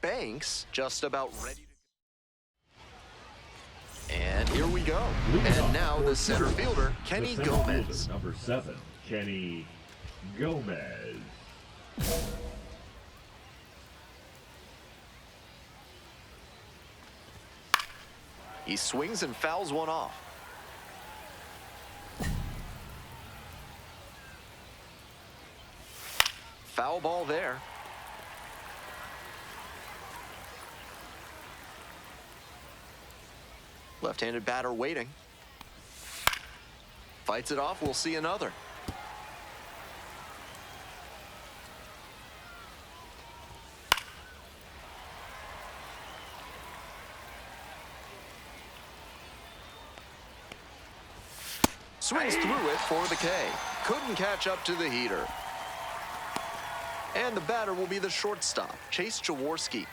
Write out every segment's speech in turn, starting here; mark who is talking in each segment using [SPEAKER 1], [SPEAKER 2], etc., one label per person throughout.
[SPEAKER 1] Banks just about ready to go. And here we go. And now the center fielder, Kenny Gomez.
[SPEAKER 2] Number 7, Kenny Gomez.
[SPEAKER 1] He swings and fouls one off. Foul ball there. Left-handed batter waiting. Fights it off. We'll see another. Swings through it for the K. Couldn't catch up to the heater. And the batter will be the shortstop, Chase Jaworski.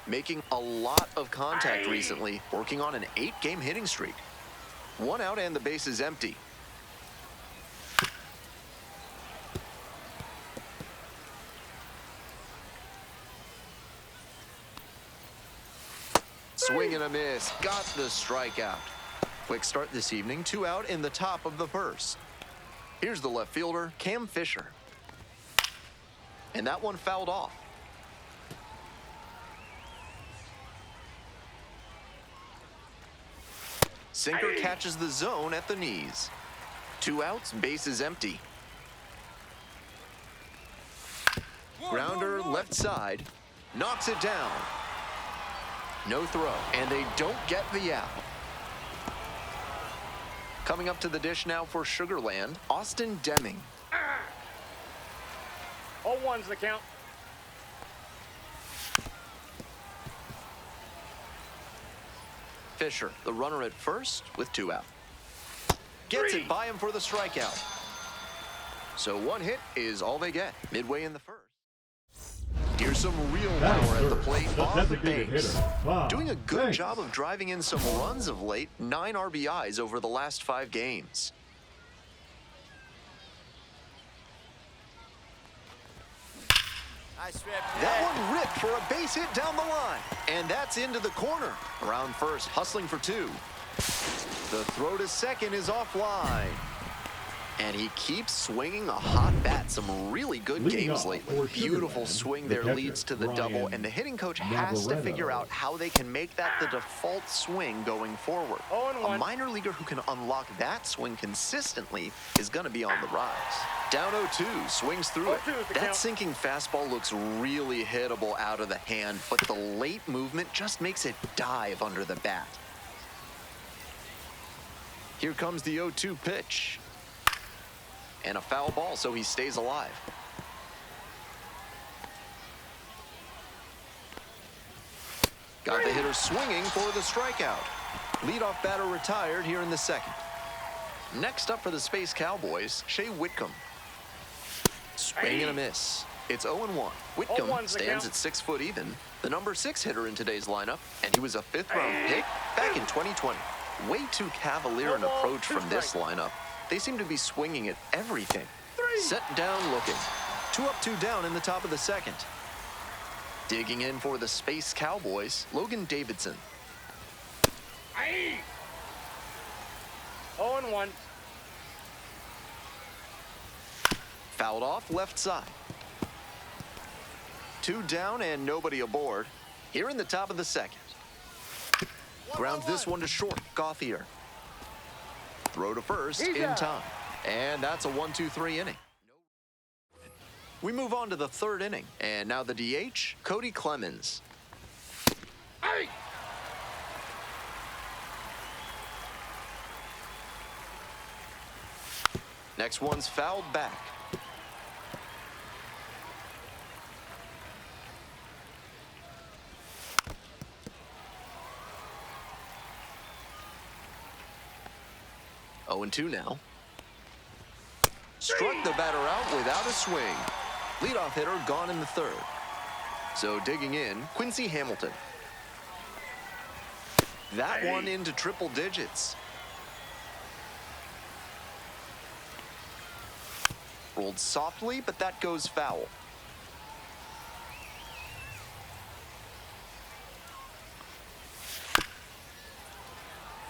[SPEAKER 1] Making a lot of contact recently, working on an 8-game hitting streak. 1 out and the base is empty. Swing and a miss, got the strikeout. Quick start this evening, 2 out in the top of the first. Here's the left fielder, Cam Fisher. And that one fouled off. Sinker catches the zone at the knees. 2 outs, base is empty. Grounder left side, knocks it down. No throw, and they don't get the out. Coming up to the dish now for Sugarland, Austin Deming.
[SPEAKER 3] 0-1's the count.
[SPEAKER 1] Fisher, the runner at first with 2 out. Gets it by him for the strikeout. So 1 hit is all they get midway in the first. Here's some real power at the plate. Bob Banks doing a good job of driving in some runs of late. 9 RBIs over the last 5 games. That one ripped for a base hit down the line. And that's into the corner. Around first, hustling for 2. The throw to second is offline. And he keeps swinging a hot bat. Some really good games lately. Beautiful swing there leads to the double. And the hitting coach has to figure out how they can make that the default swing going forward. A minor leaguer who can unlock that swing consistently is going to be on the rise. Down 0-2, swings through it. That sinking fastball looks really hittable out of the hand, but the late movement just makes it dive under the bat. Here comes the 0-2 pitch. And a foul ball, so he stays alive. Got the hitter swinging for the strikeout. Leadoff batter retired here in the second. Next up for the Space Cowboys, Shea Whitcomb. Swing and a miss. It's 0-1. Whitcomb stands at 6 foot even, the number 6 hitter in today's lineup, and he was a 5th-round pick back in 2020. Way too cavalier an approach from this lineup. They seem to be swinging at everything. Set down looking. 2 up, 2 down in the top of the second. Digging in for the Space Cowboys, Logan Davidson.
[SPEAKER 3] 0-1.
[SPEAKER 1] Fouled off left side. 2 down and nobody aboard. Here in the top of the second. Grounds this one to short, Gauthier. Throw to first in time. And that's a 1-2-3 inning. We move on to the 3rd inning. And now the DH, Cody Clemens. Next one's fouled back. Oh, 0-2 now. Struck the batter out without a swing. Leadoff hitter gone in the 3rd. So digging in, Quincy Hamilton. That one into triple digits. Rolled softly, but that goes foul.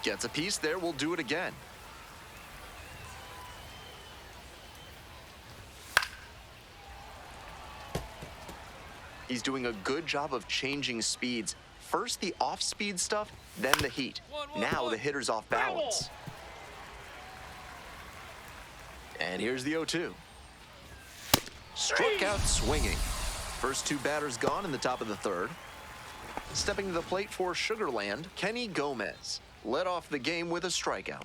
[SPEAKER 1] Gets a piece there, we'll do it again. He's doing a good job of changing speeds. First the off-speed stuff, then the heat. Now the hitter's off balance. And here's the 0-2. Struck out swinging. First two batters gone in the top of the third. Stepping to the plate for Sugarland, Kenny Gomez. Led off the game with a strikeout.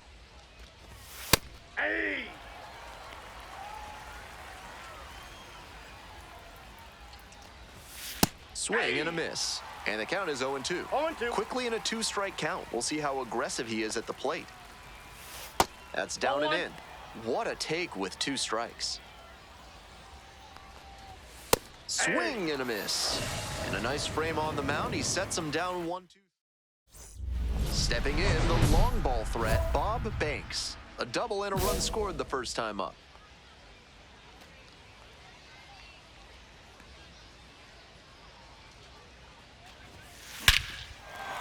[SPEAKER 1] Swing and a miss. And the count is 0-2.
[SPEAKER 3] 0-2.
[SPEAKER 1] Quickly in a 2-strike count. We'll see how aggressive he is at the plate. That's down and in. What a take with 2 strikes. Swing and a miss. And a nice frame on the mound. He sets him down 1-2. Stepping in, the long ball threat, Bob Banks. A double and a run scored the first time up.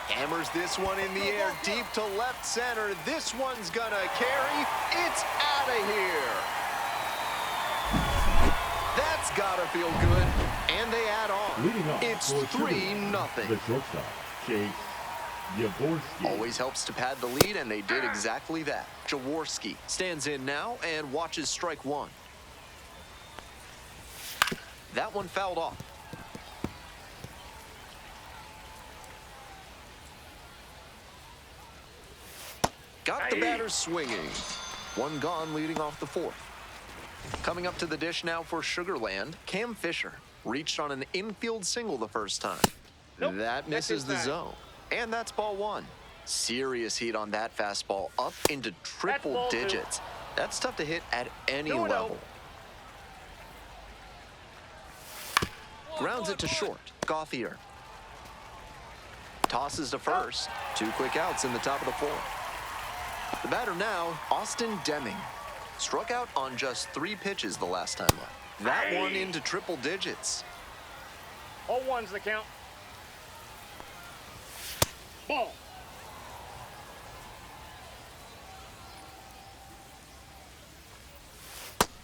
[SPEAKER 1] Hammers this one in the air, deep to left center. This one's gonna carry. It's out of here. That's gotta feel good. And they add on. It's 3-0.
[SPEAKER 2] The shortstop, Chase Jaworski.
[SPEAKER 1] Always helps to pad the lead, and they did exactly that. Jaworski stands in now and watches strike one. That one fouled off. Got the batter swinging. One gone leading off the fourth. Coming up to the dish now for Sugarland, Cam Fisher reached on an infield single the first time.
[SPEAKER 3] Nope,
[SPEAKER 1] that misses the zone. And that's ball one. Serious heat on that fastball up into triple digits. That's tough to hit at any level. Grounds it to short. Gauthier tosses to first. 2 quick outs in the top of the fourth. The batter now, Austin Deming. Struck out on just 3 pitches the last time up. That one into triple digits.
[SPEAKER 3] 0-1's the count. Ball.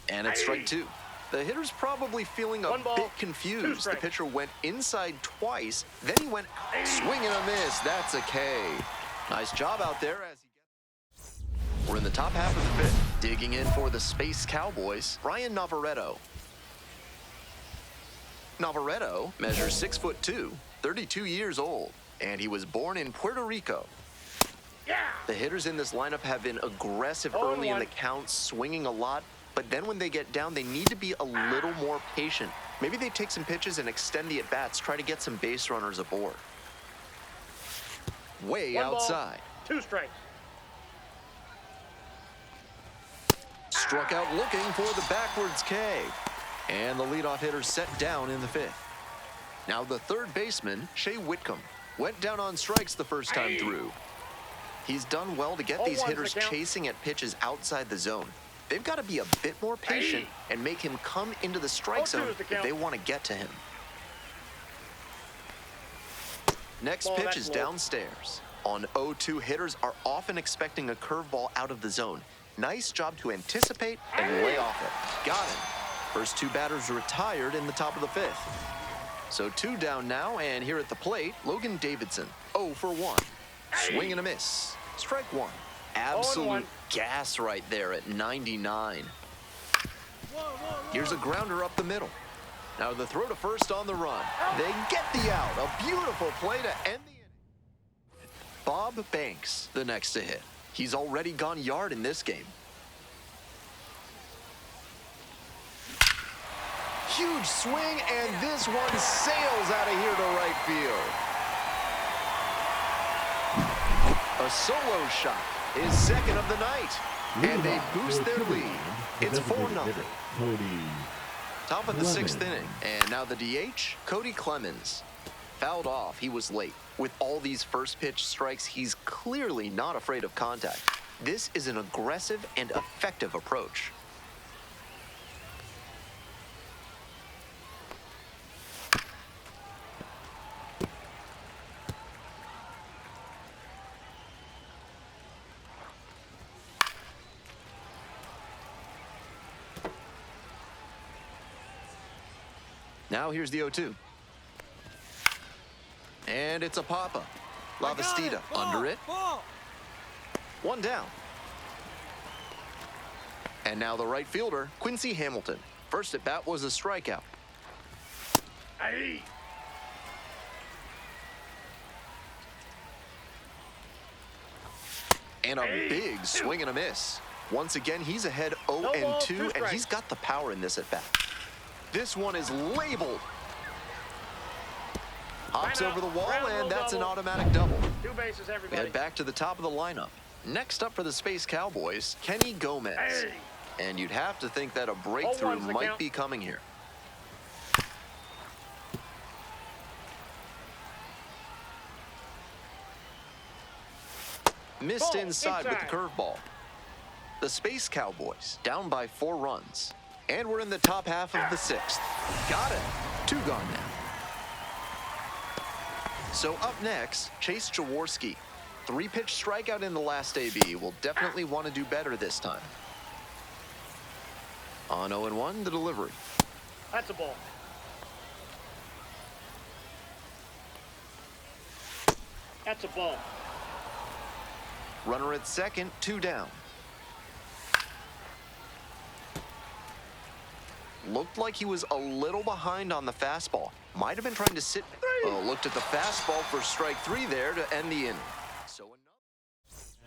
[SPEAKER 1] And it's strike 2. The hitter's probably feeling a bit confused. The pitcher went inside twice, then he went swing and a miss. That's a K. Nice job out there as he gets. We're in the top half of the fifth. Digging in for the Space Cowboys, Brian Navarreto. Navarreto measures 6'2", 32 years old, and he was born in Puerto Rico. The hitters in this lineup have been aggressive early in the count, swinging a lot, but then when they get down, they need to be a little more patient. Maybe they take some pitches and extend the at-bats, try to get some base runners aboard. Way outside.
[SPEAKER 3] 2 strikes.
[SPEAKER 1] Struck out looking for the backwards K. And the leadoff hitter set down in the fifth. Now the third baseman, Shea Whitcomb, went down on strikes the first time through. He's done well to get these hitters chasing at pitches outside the zone. They've got to be a bit more patient and make him come into the strike zone if they want to get to him. Next pitch is downstairs. On 0-2, hitters are often expecting a curveball out of the zone. Nice job to anticipate and lay off it. Got him. First 2 batters retired in the top of the fifth. So 2 down now, and here at the plate, Logan Davidson, 0 for 1. Swing and a miss. Strike 1. Absolute gas right there at 99. Here's a grounder up the middle. Now the throw to first on the run. They get the out. A beautiful play to end the inning. Bob Banks, the next to hit. He's already gone yard in this game. Huge swing, and this one sails out of here to right field. A solo shot, his second of the night, and they boost their lead. It's 4-0. Top of the 6th inning, and now the DH, Cody Clemens. Fouled off, he was late. With all these first pitch strikes, he's clearly not afraid of contact. This is an aggressive and effective approach. Now here's the 0-2. And it's a pop-up. Lavastida under it. One down. And now the right fielder, Quincy Hamilton. First at bat was a strikeout.
[SPEAKER 3] Aye.
[SPEAKER 1] And a big swing and a miss. Once again, he's ahead 0-2, and he's got the power in this at bat. This one is labeled. Hops over the wall, and that's an automatic double.
[SPEAKER 3] 2 bases,
[SPEAKER 1] We
[SPEAKER 3] everybody.
[SPEAKER 1] head back to the top of the lineup. Next up for the Space Cowboys, Kenny Gomez.
[SPEAKER 3] Hey.
[SPEAKER 1] And you'd have to think that a breakthrough
[SPEAKER 3] 0-1's the
[SPEAKER 1] might
[SPEAKER 3] count.
[SPEAKER 1] be coming here. Missed
[SPEAKER 3] Ball,
[SPEAKER 1] inside with the
[SPEAKER 3] inside.
[SPEAKER 1] curveball. The Space Cowboys down by 4 runs. And we're in the top half of the 6th. Got it. 2 gone now. So up next, Chase Jaworski. 3-pitch strikeout in the last AB. Will definitely want to do better this time. On 0-1, the delivery.
[SPEAKER 3] That's a ball. That's a ball.
[SPEAKER 1] Runner at second, 2 down. Looked like he was a little behind on the fastball. Might have been trying to sit. Oh, looked at the fastball for strike 3 there to end the inning. So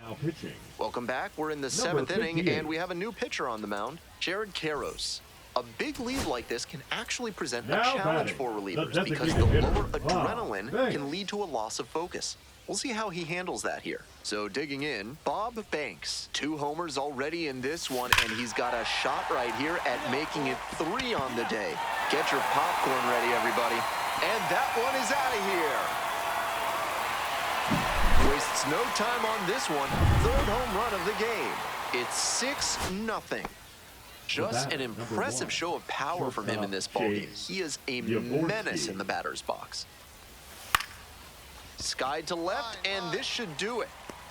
[SPEAKER 2] Now pitching.
[SPEAKER 1] welcome back. We're in the
[SPEAKER 2] Number
[SPEAKER 1] 7th inning,
[SPEAKER 2] 58.
[SPEAKER 1] and we have a new pitcher on the mound, Jared Karros. A big lead like this can actually present a
[SPEAKER 2] Now
[SPEAKER 1] challenge
[SPEAKER 2] batting,
[SPEAKER 1] for
[SPEAKER 2] the
[SPEAKER 1] relievers because
[SPEAKER 2] designated
[SPEAKER 1] the
[SPEAKER 2] hitter,
[SPEAKER 1] lower
[SPEAKER 2] Bob
[SPEAKER 1] adrenaline
[SPEAKER 2] Banks.
[SPEAKER 1] can lead to a loss of focus. We'll see how he handles that here. So digging in, Bob Banks. 2 homers already in this one, and he's got a shot right here at making it 3 on the day. Get your popcorn ready, everybody. And that one is out of here. Wastes no time on this one. 3rd home run of the game. It's 6-0. Just an impressive show of power from him in this ballgame. He is a menace in the batter's box. Skied to left, and this should do it.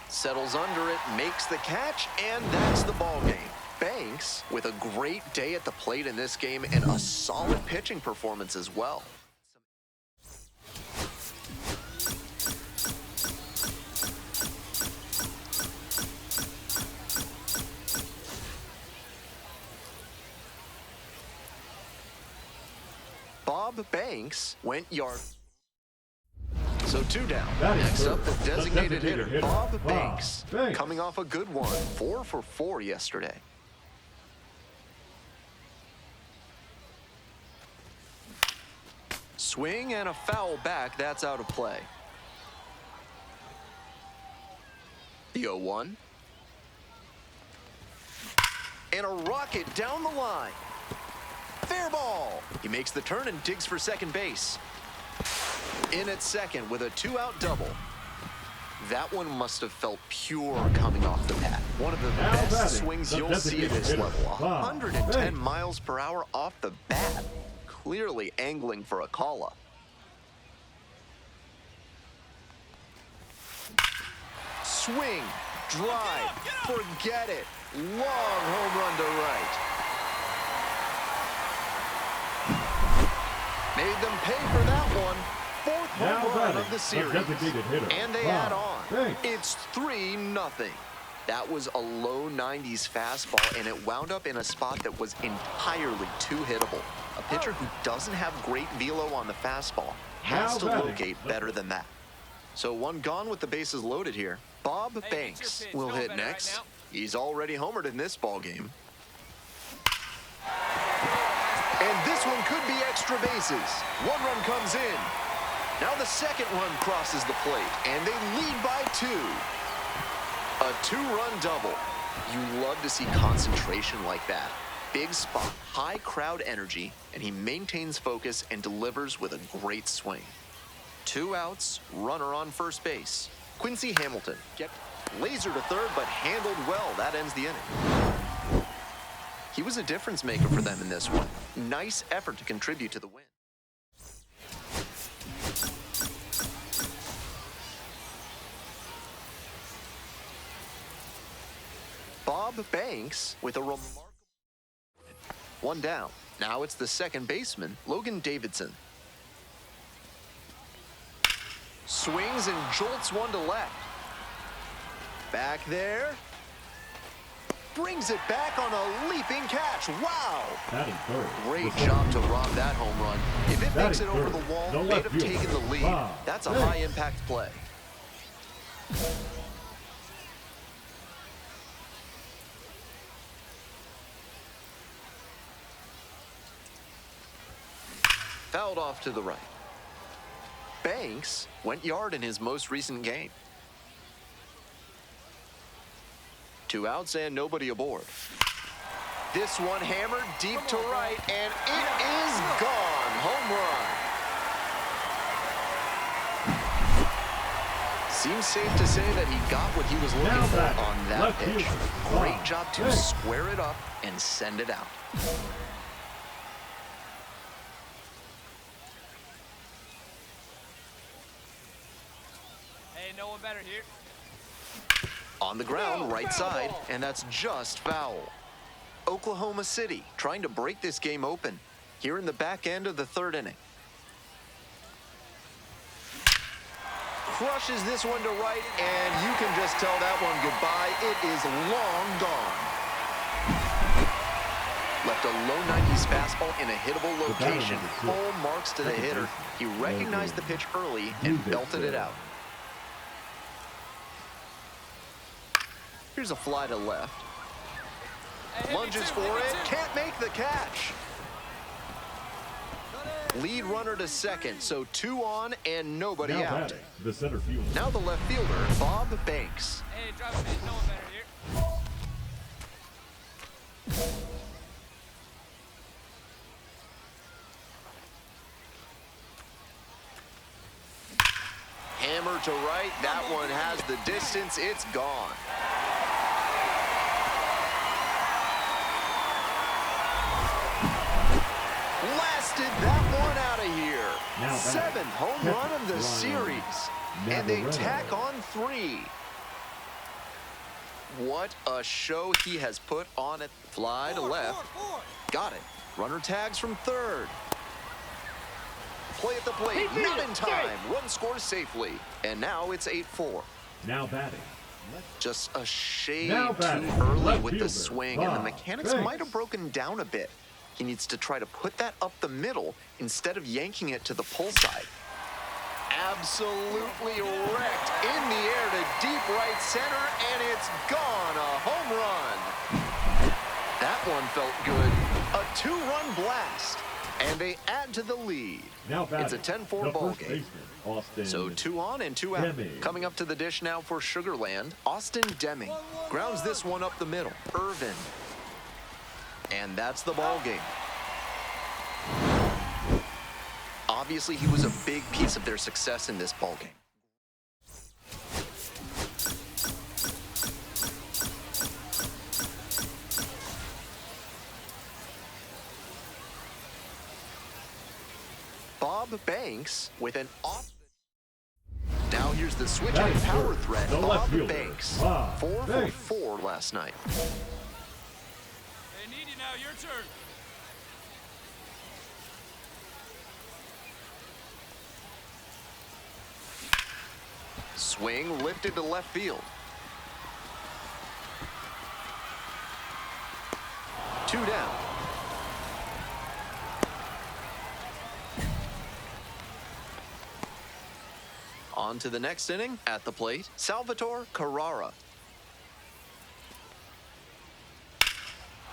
[SPEAKER 1] Settles under it, makes the catch, and that's the ball game. Banks with a great day at the plate in this game and a solid pitching performance as well. Bob Banks went yard. So 2 down.
[SPEAKER 2] That is
[SPEAKER 1] Next
[SPEAKER 2] good.
[SPEAKER 1] up, the designated hitter, Bob Banks.
[SPEAKER 2] Banks.
[SPEAKER 1] Coming off a good one, 4 for 4 yesterday. Swing and a foul back, that's out of play. The 0-1. And a rocket down the line. Fair ball. He makes the turn and digs for second base. In at second with a 2-out double. That one must have felt pure coming off the bat. One of the
[SPEAKER 2] Now
[SPEAKER 1] best
[SPEAKER 2] batting,
[SPEAKER 1] swings
[SPEAKER 2] the
[SPEAKER 1] you'll see at
[SPEAKER 2] designated
[SPEAKER 1] this
[SPEAKER 2] hitter,
[SPEAKER 1] level.
[SPEAKER 2] Bob
[SPEAKER 1] 110
[SPEAKER 2] Banks.
[SPEAKER 1] miles per hour off the bat. Clearly angling for a call-up. Swing, drive, forget it. Long home run to right. Made them pay for that one. 4th
[SPEAKER 2] Now
[SPEAKER 1] home run
[SPEAKER 2] batting,
[SPEAKER 1] of the
[SPEAKER 2] the
[SPEAKER 1] series.
[SPEAKER 2] designated hitter,
[SPEAKER 1] And they
[SPEAKER 2] Bob
[SPEAKER 1] add on.
[SPEAKER 2] Banks.
[SPEAKER 1] It's 3-0. That was a low 90s fastball, and it wound up in a spot that was entirely too hittable. A pitcher who doesn't have great velo on the fastball has
[SPEAKER 2] Now
[SPEAKER 1] to
[SPEAKER 2] batting,
[SPEAKER 1] locate
[SPEAKER 2] the-
[SPEAKER 1] better than that. So 1 gone with the bases loaded here. Bob Banks
[SPEAKER 4] it's your pitch.
[SPEAKER 1] will
[SPEAKER 4] Feel
[SPEAKER 1] hit
[SPEAKER 4] better right
[SPEAKER 1] next.
[SPEAKER 4] now?
[SPEAKER 1] He's already homered in this ball game. And this one could be extra bases. 1 run comes in. Now the 2nd run crosses the plate, and they lead by 2. A 2-run double. You love to see concentration like that. Big spot, high crowd energy, and he maintains focus and delivers with a great swing. 2 outs, runner on first base. Quincy Hamilton get laser to third, but handled well. That ends the inning. He was a difference maker for them in this one. Nice effort to contribute to the win. Bob Banks with a remarkable 1 down. Now it's the second baseman, Logan Davidson. Swings and jolts one to left. Back there. Brings it back on a leaping catch. Wow!
[SPEAKER 2] That is third.
[SPEAKER 1] Great job to rob that home run. If it makes it over the wall, they'd have taken the lead. That's a high-impact play. Fouled off to the right. Banks went yard in his most recent game. 2 outs and nobody aboard. This one hammered deep to right, and it is gone. Home run. Seems safe to say that he got what he was looking for on that pitch. Great job to square it up and send it out.
[SPEAKER 4] Hey, no one better here.
[SPEAKER 1] On the ground, right side, and that's just foul. Oklahoma City trying to break this game open here in the back end of the third inning. Crushes this one to right, and you can just tell that one goodbye. It is long gone. Left a low 90s fastball in a hittable location. Full marks to the hitter. He recognized the pitch early and belted it out. Here's a fly to left. Lunges for it, can't make the catch. Lead runner to second, so 2 on and nobody
[SPEAKER 2] Now
[SPEAKER 1] out.
[SPEAKER 2] batting, the center fielder.
[SPEAKER 1] Now the left fielder, Bob Banks.
[SPEAKER 4] Hey, drop a bit. No one better here.
[SPEAKER 1] Hammer to right, that one has the distance, it's gone. Blasted that one out of here.
[SPEAKER 2] Now back.
[SPEAKER 1] 7th home run of the series. And they tack on 3. What a show he has put on it. Fly to left. Got it. Runner tags from third. Play at the plate. Not in time. Run scores safely. And now it's 8-4.
[SPEAKER 2] Now batting.
[SPEAKER 1] Just a shade
[SPEAKER 2] Now
[SPEAKER 1] too
[SPEAKER 2] batting,
[SPEAKER 1] early
[SPEAKER 2] left
[SPEAKER 1] with the
[SPEAKER 2] fielder,
[SPEAKER 1] swing, and the
[SPEAKER 2] Bob
[SPEAKER 1] mechanics
[SPEAKER 2] Banks.
[SPEAKER 1] might have broken down a bit. He needs to try to put that up the middle instead of yanking it to the pull side. Absolutely wrecked in the air to deep right center, and it's gone. A home run. That one felt good. A 2-run blast, and they add to the lead.
[SPEAKER 2] Now batting,
[SPEAKER 1] It's a 10-4
[SPEAKER 2] the
[SPEAKER 1] ball
[SPEAKER 2] first
[SPEAKER 1] game.
[SPEAKER 2] baseman, Austin.
[SPEAKER 1] So 2 on and 2 out.
[SPEAKER 2] Deming.
[SPEAKER 1] Coming up to the dish now for Sugarland, Austin Deming. Grounds this one up the middle. Irvin. And that's the ball game. Obviously, he was a big piece of their success in this ball game. Bob Banks with an off. Now here's the switch
[SPEAKER 2] That
[SPEAKER 1] and
[SPEAKER 2] is
[SPEAKER 1] power
[SPEAKER 2] third.
[SPEAKER 1] threat,
[SPEAKER 2] The left
[SPEAKER 1] Bob
[SPEAKER 2] fielder,
[SPEAKER 1] Banks.
[SPEAKER 2] Bob
[SPEAKER 1] 4 for
[SPEAKER 2] Banks.
[SPEAKER 1] 4 last night.
[SPEAKER 4] They need you now. Your turn.
[SPEAKER 1] Swing lifted to left field. 2 down. On to the next inning. At the plate, Salvatore Carrara.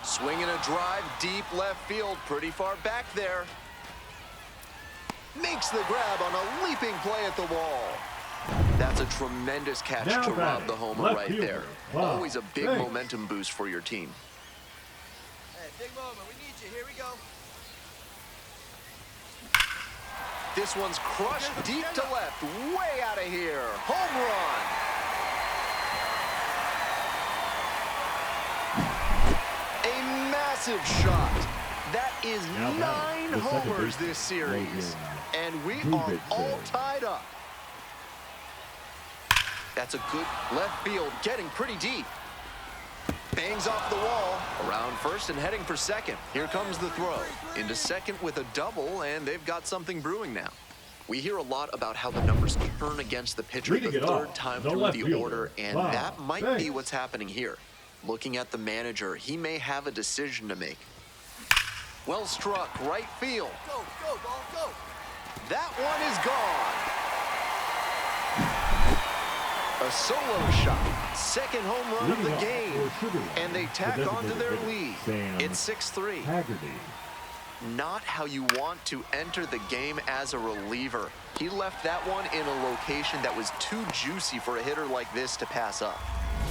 [SPEAKER 1] Swinging a drive deep left field, pretty far back there. Makes the grab on a leaping play at the wall. That's a tremendous catch
[SPEAKER 2] Now
[SPEAKER 1] to rob
[SPEAKER 2] batting,
[SPEAKER 1] the homer
[SPEAKER 2] left
[SPEAKER 1] right
[SPEAKER 2] fielder,
[SPEAKER 1] there.
[SPEAKER 2] Bob
[SPEAKER 1] Always a big
[SPEAKER 2] Banks.
[SPEAKER 1] momentum boost for your team.
[SPEAKER 4] Hey, big moment. We need you. Here we go.
[SPEAKER 1] This one's crushed deep to left, way out of here. Home run. A massive shot. That is
[SPEAKER 2] Now batting,
[SPEAKER 1] 9
[SPEAKER 2] the second
[SPEAKER 1] homers
[SPEAKER 2] baseman,
[SPEAKER 1] this series.
[SPEAKER 2] Logan
[SPEAKER 1] And we
[SPEAKER 2] Davidson.
[SPEAKER 1] are all tied up. That's a good left field, getting pretty deep. Bangs off the wall. Around first and heading for second. Here comes the throw. Into second with a double, and they've got something brewing now. We hear a lot about how the numbers turn against the pitcher the third time through the order, and that might be what's happening here. Looking at the manager, he may have a decision to make. Well struck, right field.
[SPEAKER 4] Go, go, ball, go.
[SPEAKER 1] That one is gone. A solo shot, second home run of the game, and they tack on to their lead. It's 6-3. Not how you want to enter the game as a reliever. He left that one in a location that was too juicy for a hitter like this to pass up.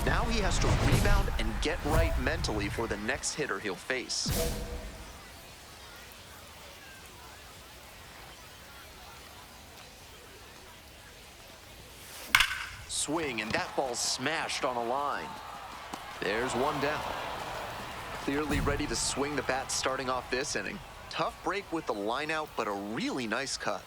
[SPEAKER 1] Now he has to rebound and get right mentally for the next hitter he'll face. Swing, and that ball's smashed on a line. There's one down. Clearly ready to swing the bat starting off this inning. Tough break with the line out, but a really nice cut.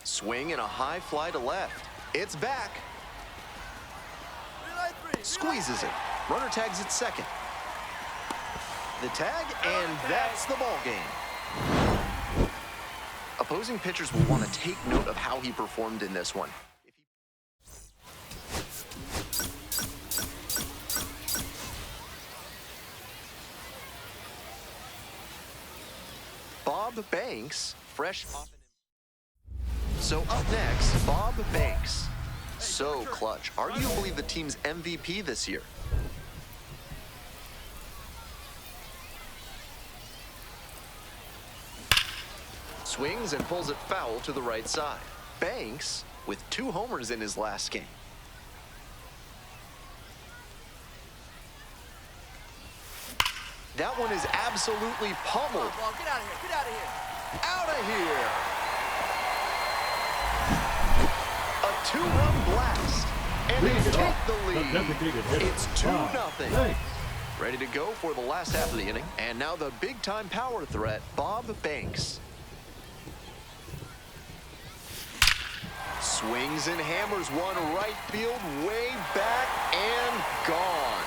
[SPEAKER 1] Swing and a high fly to left. It's back. Squeezes it. Runner tags at second. The tag, and that's the ball game. Opposing pitchers will want to take note of how he performed in this one. Bob Banks, fresh off. So up next, Bob Banks. So clutch, arguably the team's MVP this year. Swings and pulls it foul to the right side. Banks with 2 homers in his last game. That one is absolutely pummeled.
[SPEAKER 4] Ball, get out of here, get out of here.
[SPEAKER 1] Out of here. A 2-run blast. And they take the lead. It's 2-0. Ready to go for the last half of the inning. And now the big-time power threat, Bob Banks. Swings and hammers one right field, way back and gone.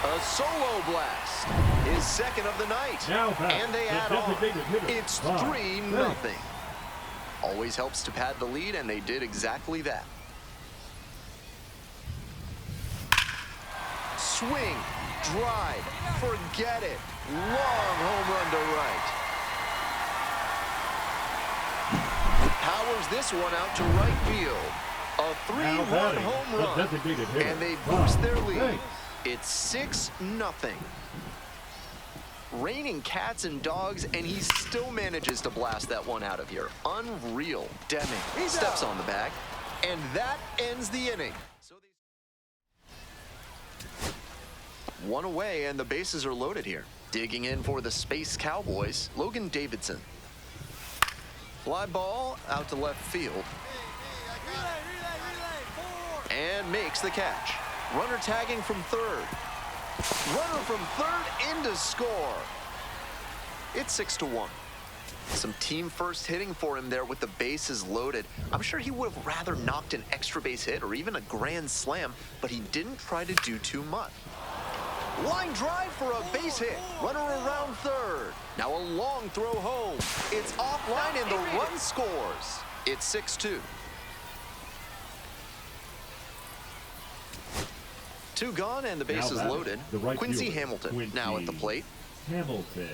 [SPEAKER 1] A solo blast, his second of the night, and they add on. It's 3-0. Always helps to pad the lead, and they did exactly that. Swing, drive, forget it. Long home run to right. Powers this one out to right field. A 3-run home run, and they boost their lead. It's 6-0. Raining cats and dogs, and he still manages to blast that one out of here. Unreal. Deming steps on the bag, and that ends the inning. One away, and the bases are loaded here. Digging in for the Space Cowboys, Logan Davidson. Fly ball out to left field. And makes the catch. Runner tagging from third. Runner from third into score. It's 6-1. Some team first hitting for him there with the bases loaded. I'm sure he would have rather knocked an extra base hit or even a grand slam, but he didn't try to do too much. Line drive for a base hit. Runner around third. Now a long throw home. It's offline and the run scores. It's 6-2. 2 gone and the bases loaded. Quincy Hamilton now at the plate.
[SPEAKER 2] Hamilton.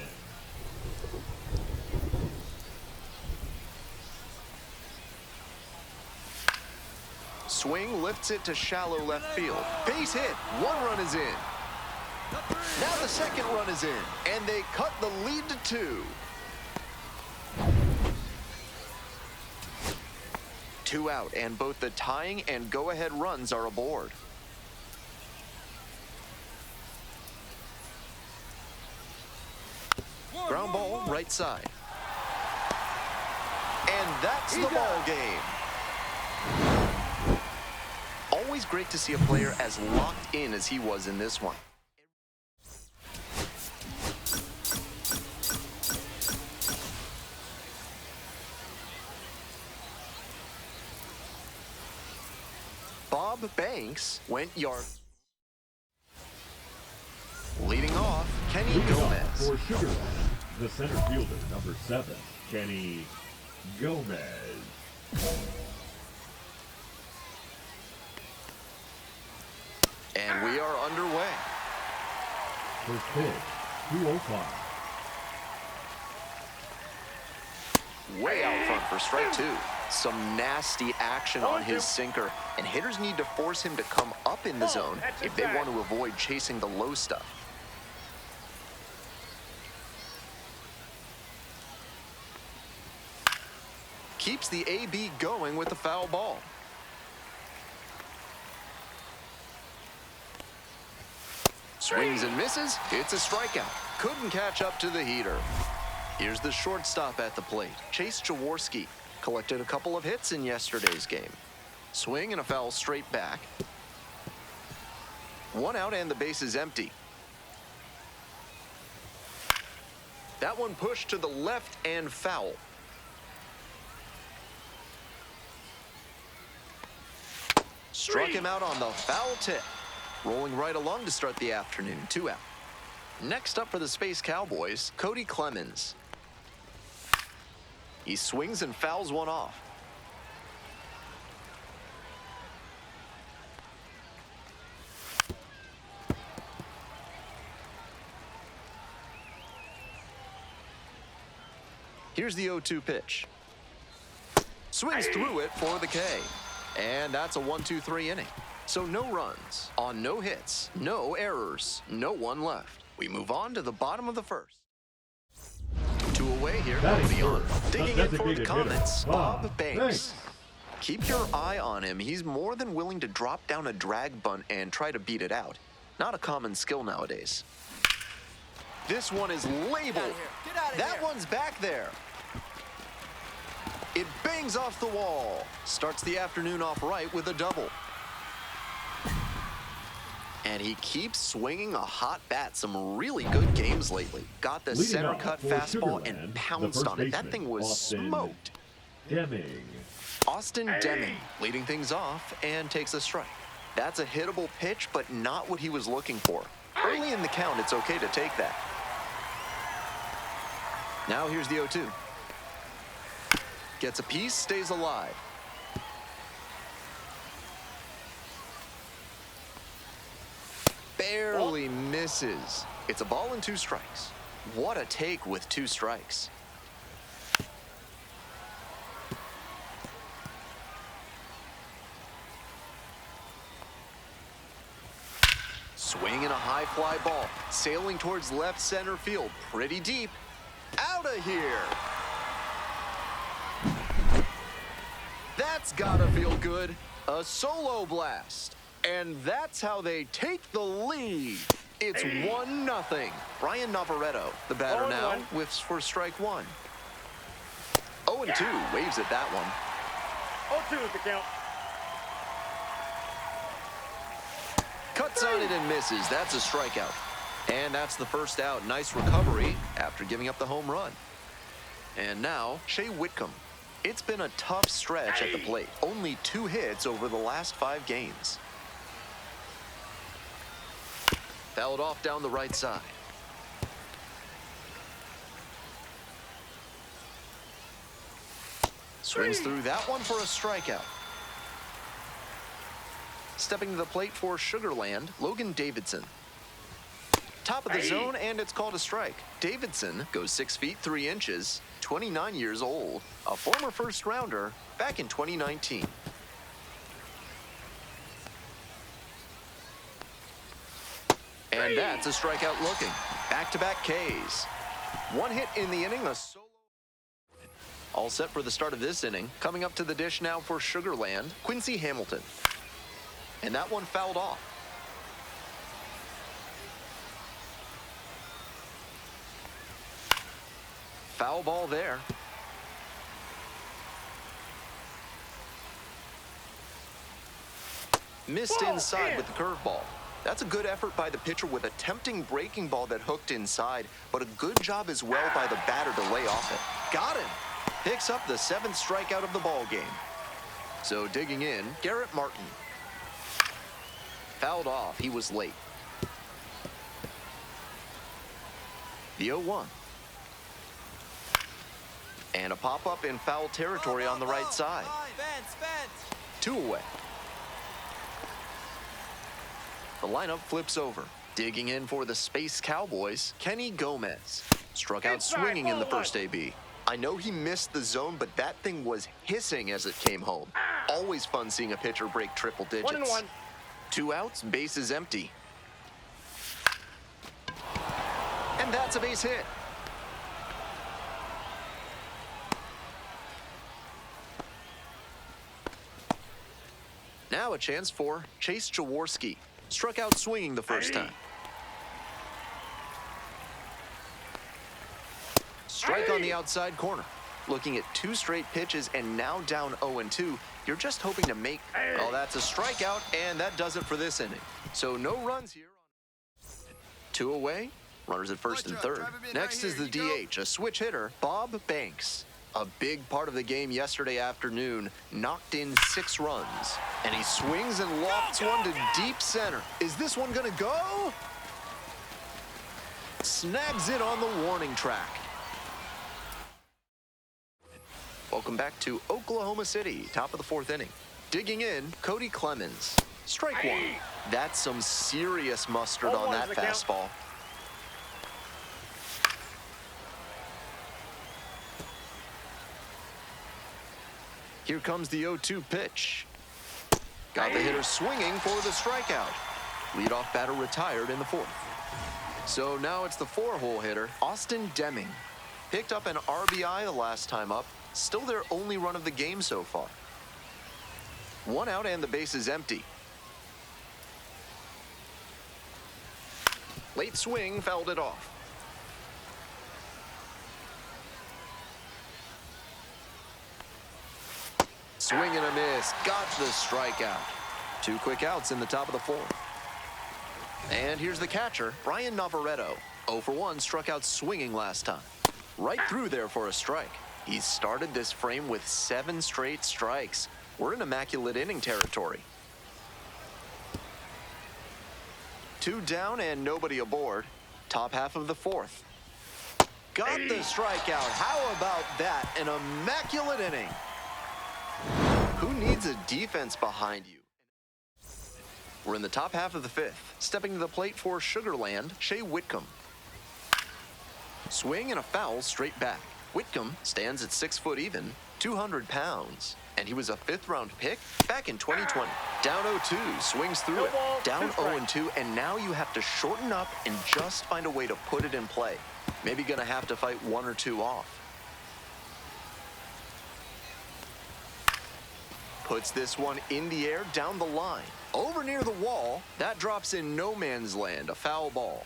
[SPEAKER 1] Swing lifts it to shallow left field. Base hit. 1 run is in. Now the second run is in, and they cut the lead to 2. 2 out, and both the tying and go-ahead runs are aboard. Ground ball, right side. And that's the ball game. Always great to see a player as locked in as he was in this one. Bob Banks went yard. Leading off, Kenny
[SPEAKER 2] Leading off
[SPEAKER 1] Gomez.
[SPEAKER 2] for Sugar, the center fielder, number 7, Kenny Gomez.
[SPEAKER 1] And we are underway.
[SPEAKER 2] First pitch, 205.
[SPEAKER 1] Way out front for strike 2. Some nasty action on his sinker, and hitters need to force him to come up in the zone if they want to avoid chasing the low stuff. Keeps the AB going with the foul ball. Swings and misses. It's a strikeout. Couldn't catch up to the heater. Here's the shortstop at the plate, Chase Jaworski. Collected a couple of hits in yesterday's game. Swing and a foul straight back. 1 out and the base is empty. That one pushed to the left and foul. Struck him out on the foul tip. Rolling right along to start the afternoon, 2 out. Next up for the Space Cowboys, Cody Clemens. He swings and fouls one off. Here's the 0-2 pitch. Swings through it for the K. And that's a 1-2-3 inning. So no runs on no hits, no errors, no one left. We move on to the bottom of the first. 2 away here, nobody on. Digging in for the comments, Bob Banks. Keep your eye on him. He's more than willing to drop down a drag bunt and try to beat it out. Not a common skill nowadays. This one is labeled. That one's back there. It bangs off the wall. Starts the afternoon off right with a double. And he keeps swinging a hot bat. Some really good games lately. Got the center cut fastball and pounced on it. That thing was smoked. Austin Deming leading things off and takes a strike. That's a hittable pitch, but not what he was looking for. Early in the count, it's okay to take that. Now here's the 0-2. Gets a piece, stays alive. Barely misses. It's a ball and 2 strikes. What a take with 2 strikes. Swing and a high fly ball. Sailing towards left center field. Pretty deep. Out of here. That's gotta feel good. A solo blast. And that's how they take the lead. It's 1-0. Brian Navarretto, the batter now, whiffs for strike 1. 0-2, waves at that one.
[SPEAKER 3] 0-2 is the count.
[SPEAKER 1] Cuts on it and misses. That's a strikeout. And that's the first out. Nice recovery after giving up the home run. And now, Shea Whitcomb. It's been a tough stretch at the plate. Only 2 hits over the last 5 games. Fouled off down the right side. Swings through that one for a strikeout. Stepping to the plate for Sugarland, Logan Davidson. Top of the zone, and it's called a strike. Davidson goes 6 feet 3 inches, 29 years old, a former first rounder back in 2019. And that's a strikeout looking. Back-to-back Ks. 1 hit in the inning, a solo. All set for the start of this inning. Coming up to the dish now for Sugarland, Quincy Hamilton. And that one fouled off. Foul ball there. Missed inside with the curveball. That's a good effort by the pitcher with a tempting breaking ball that hooked inside, but a good job as well by the batter to lay off it. Got him. Picks up the 7th strikeout of the ball game. So digging in, Garrett Martin. Fouled off. He was late. The 0-1. And a pop-up in foul territory on the right side.
[SPEAKER 4] Fence.
[SPEAKER 1] 2 away. The lineup flips over. Digging in for the Space Cowboys, Kenny Gomez. Struck out swinging in the first AB. I know he missed the zone, but that thing was hissing as it came home. Always fun seeing a pitcher break triple digits.
[SPEAKER 3] 1-1.
[SPEAKER 1] 2 outs, bases empty. And that's a base hit. Now a chance for Chase Jaworski. Struck out swinging the first time. Strike on the outside corner. Looking at 2 straight pitches and now down 0-2. You're just hoping to make... Oh, that's a strikeout, and that does it for this inning. So no runs here. 2 away. Runners at first and third. Next is the DH, a switch hitter, Bob Banks. A big part of the game yesterday afternoon, knocked in 6 runs. And he swings and lofts one to deep center. Is this one gonna go? Snags it on the warning track. Welcome back to Oklahoma City, top of the 4th inning. Digging in, Cody Clemens. Strike 1. That's some serious mustard on that fastball. Here comes the 0-2 pitch. Got the hitter swinging for the strikeout. Leadoff batter retired in the 4th. So now it's the 4-hole hitter, Austin Deming. Picked up an RBI the last time up. Still their only run of the game so far. 1 out and the base is empty. Late swing, fouled it off. Swing and a miss, got the strikeout. 2 quick outs in the top of the 4th. And here's the catcher, Brian Navarretto. 0 for 1, struck out swinging last time. Right through there for a strike. He's started this frame with 7 straight strikes. We're in immaculate inning territory. 2 down and nobody aboard. Top half of the 4th. Got the strikeout. How about that? An immaculate inning. Who needs a defense behind you? We're in the top half of the 5th. Stepping to the plate for Sugarland, Shea Whitcomb. Swing and a foul straight back. Whitcomb stands at 6 foot even, 200 pounds. And he was a 5th-round pick back in 2020. Down 0-2, swings through it. Down 0-2, and now you have to shorten up and just find a way to put it in play. Maybe gonna have to fight 1 or 2 off. Puts this one in the air, down the line. Over near the wall, that drops in no man's land, a foul ball.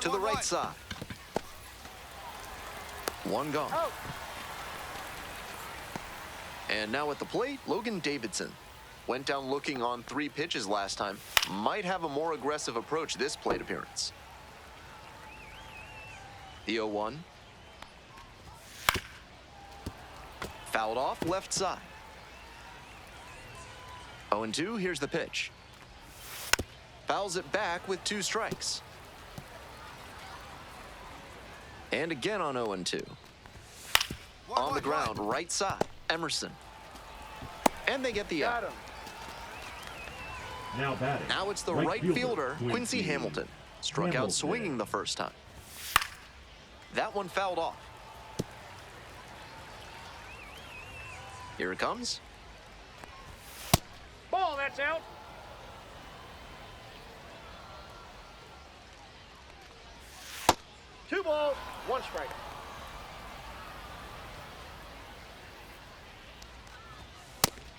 [SPEAKER 1] To the right side. 1 gone.
[SPEAKER 3] Oh.
[SPEAKER 1] And now at the plate, Logan Davidson. Went down looking on 3 pitches last time. Might have a more aggressive approach this plate appearance. The 0-1. Fouled off left side. 0-2, here's the pitch. Fouls it back with 2 strikes. And again on 0-2. On the ground, right side, Emerson. And they get the out.
[SPEAKER 2] Now batting.
[SPEAKER 1] Now it's the right fielder, Quincy Hamilton. Struck out swinging the first time. That one fouled off. Here it comes.
[SPEAKER 3] Ball, that's out. Two balls, 1 strike.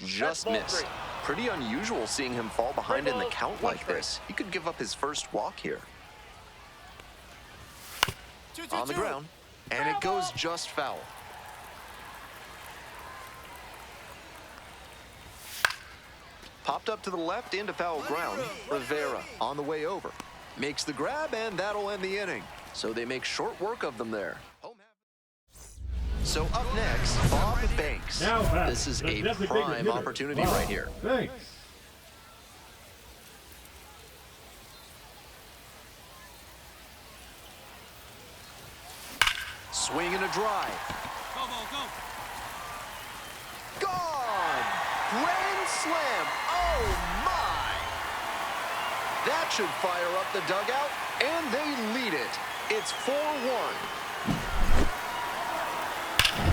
[SPEAKER 1] Just missed. Pretty unusual seeing him fall behind in the count like this. He could give up his first walk here. On the ground, and it goes just foul. Popped up to the left into foul ground. Rivera on the way over. Makes the grab, and that'll end the inning. So they make short work of them there. So up next, Bob Banks.
[SPEAKER 2] Now
[SPEAKER 1] This is a prime opportunity right here.
[SPEAKER 2] Banks.
[SPEAKER 1] Swing and a drive.
[SPEAKER 4] Go, Mo, go.
[SPEAKER 1] Gone! Grand slam! Oh, my! That should fire up the dugout, and they lead it. It's 4-1.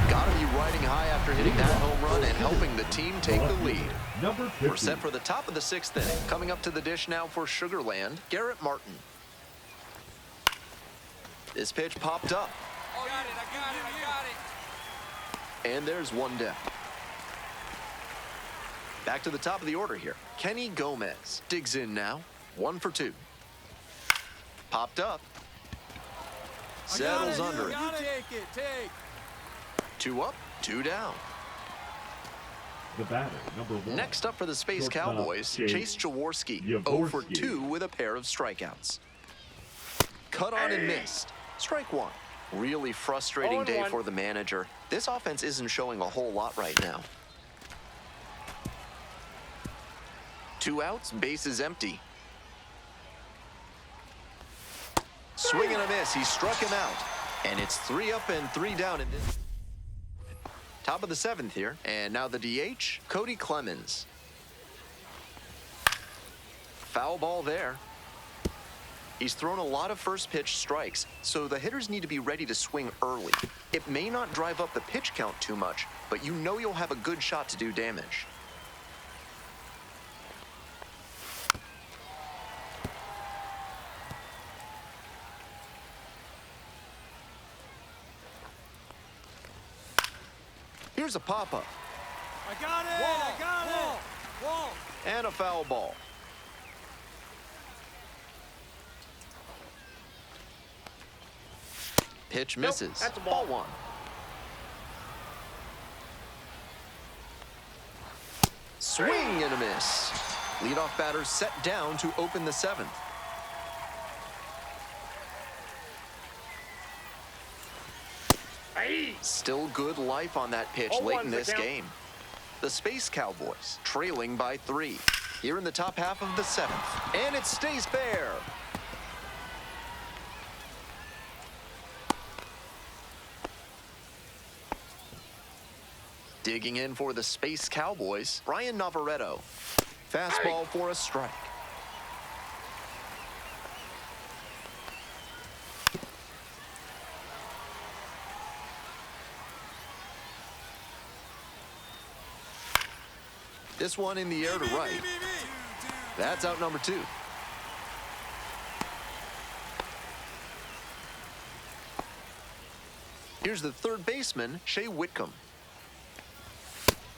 [SPEAKER 1] Gotta be riding high after hitting that home run and helping the team take the lead.
[SPEAKER 2] Number 50.
[SPEAKER 1] We're set for the top of the 6th inning. Coming up to the dish now for Sugar Land, Garrett Martin. This pitch popped up.
[SPEAKER 4] Oh, I got it.
[SPEAKER 1] And there's one down. Back to the top of the order here. Kenny Gomez digs in now. 1 for 2. Popped up. Settles under it.
[SPEAKER 4] Take.
[SPEAKER 1] 2 up, 2 down.
[SPEAKER 2] The batter, number 1.
[SPEAKER 1] Next up for the Space
[SPEAKER 2] Shortstop,
[SPEAKER 1] Cowboys, Chase Jaworski. 0 for 2 with a pair of strikeouts. Cut on and missed. Strike 1. Really frustrating day
[SPEAKER 3] 0-1.
[SPEAKER 1] for the manager. This offense isn't showing a whole lot right now. 2 outs, bases empty. Swing and a miss. He struck him out. And it's 3 up and 3 down in this. Top of the 7th here. And now the DH, Cody Clemens. Foul ball there. He's thrown a lot of first pitch strikes, so the hitters need to be ready to swing early. It may not drive up the pitch count too much, but you know you'll have a good shot to do damage. Here's a pop-up.
[SPEAKER 4] I got it. Wall.
[SPEAKER 1] And a foul ball. Pitch misses.
[SPEAKER 3] That's a ball.
[SPEAKER 1] 1. Swing and a miss. Leadoff batter set down to open the 7th. Still good life on that pitch late in this game. The Space Cowboys trailing by 3. Here in the top half of the 7th. And it stays fair. Digging in for the Space Cowboys, Brian Navarretto. Fastball for a strike. This one in the air to right. That's out number 2. Here's the third baseman, Shea Whitcomb.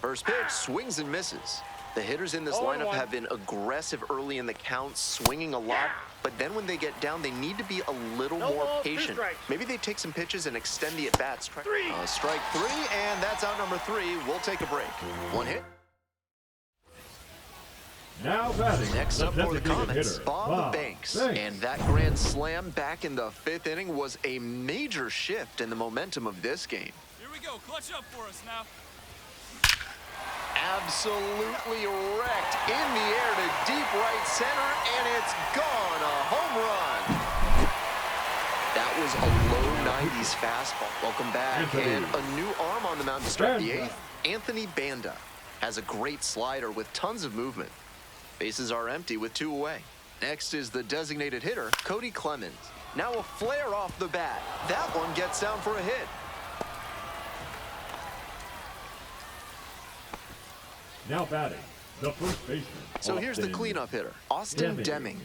[SPEAKER 1] First pitch, swings and misses. The hitters in this lineup have been aggressive early in the count, swinging a lot, but then when they get down, they need to be a little more patient. Maybe they take some pitches and extend the at-bats. Strike 3, and that's out number 3. We'll take a break. 1 hit.
[SPEAKER 2] Now batting.
[SPEAKER 1] Next up for the Comets,
[SPEAKER 2] hitter,
[SPEAKER 1] Bob Banks. And that grand slam back in the 5th inning was a major shift in the momentum of this game.
[SPEAKER 4] Here we go. Clutch up for us now.
[SPEAKER 1] Absolutely wrecked in the air to deep right center, and it's gone. A home run. That was a low 90s fastball. Welcome back. And a new arm on the mound to start the 8th. Anthony Banda has a great slider with tons of movement. Bases are empty with 2 away. Next is the designated hitter, Cody Clemens. Now a flare off the bat. That one gets down for a hit.
[SPEAKER 2] Now batting, the first baseman.
[SPEAKER 1] So here's the cleanup hitter, Austin Deming.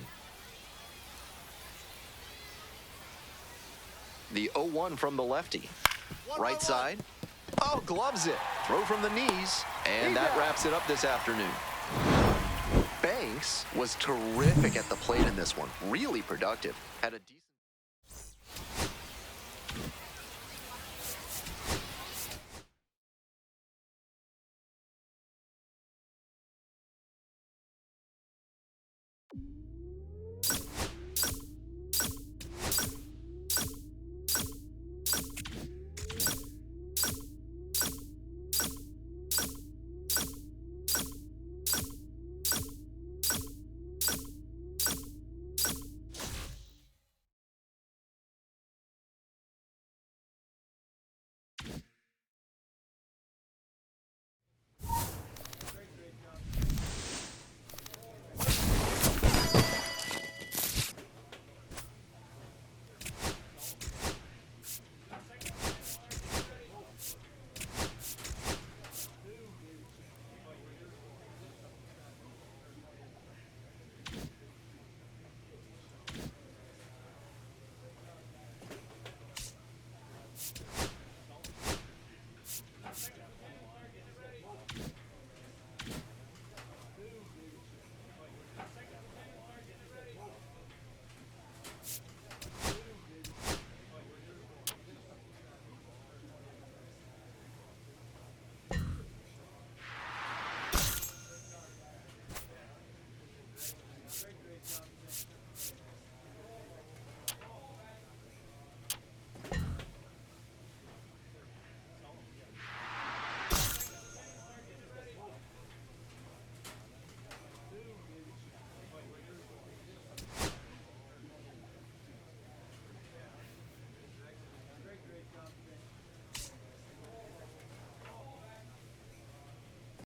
[SPEAKER 1] The 0-1 from the lefty. Right side. Oh, gloves it. Throw from the knees. And that wraps it up this afternoon. Banks was terrific at the plate in this one. Really productive. Had a decent...